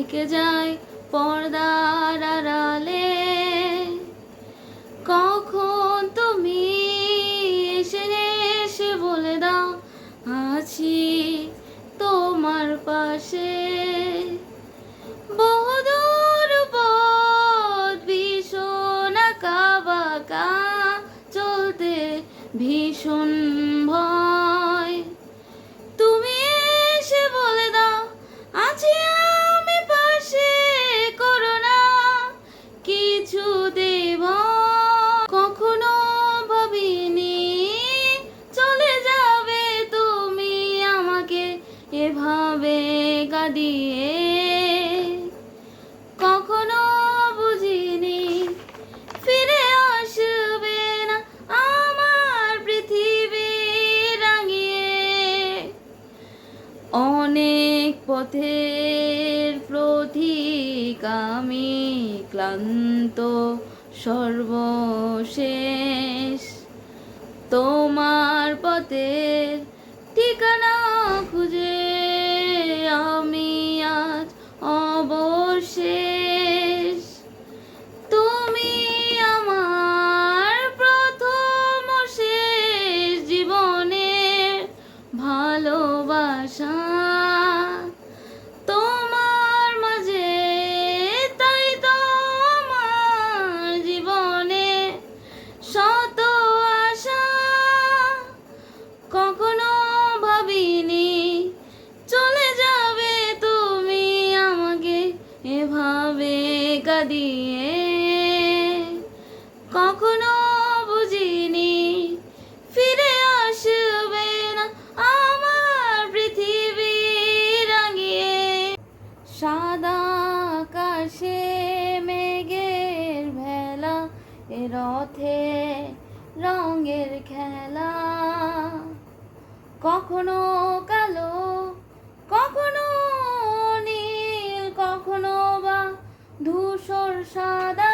থেকে যায় পর্দার আড়ালে। কখন তুমি এসে এসে বলে দাও আছি তোমার পাশে। বহুদূর পথ ভীষণ একা বাঁকা, চলতে ভীষণ ভয়। তুমি এসে বলে দাও আছি আমি পাশে, করো না কিছু দেব। কখনো ভাবিনি চলে যাবে তুমি আমাকে এভাবে কাঁদিয়ে। কখনো বুঝিনি ফিরে আসবে না আমার পৃথিবী রাঙিয়ে। অনেক পথের প্রতীক আমি, ক্লান্ত সর্বশেষ। তোমার পথের ঠিকানা খুঁজে আমি আজ অবশেষ। তুমি আমার প্রথম ও শেষ জীবনের ভালোবাসা। তোমার মাঝে তাই তো আমার জীবনে শত আশা। কখনো ভাবিনি চলে যাবে তুমি আমাকে এভাবে কাঁদিয়ে। কখনো বুঝিনি ফিরে আসবে না আমার পৃথিবী রাঙিয়ে। সাদা আকাশে মেঘের ভেলা, এ রথে রঙের খেলা। কখনো কালো, কখনো নীল, কখনো বা ধূসর সাদা।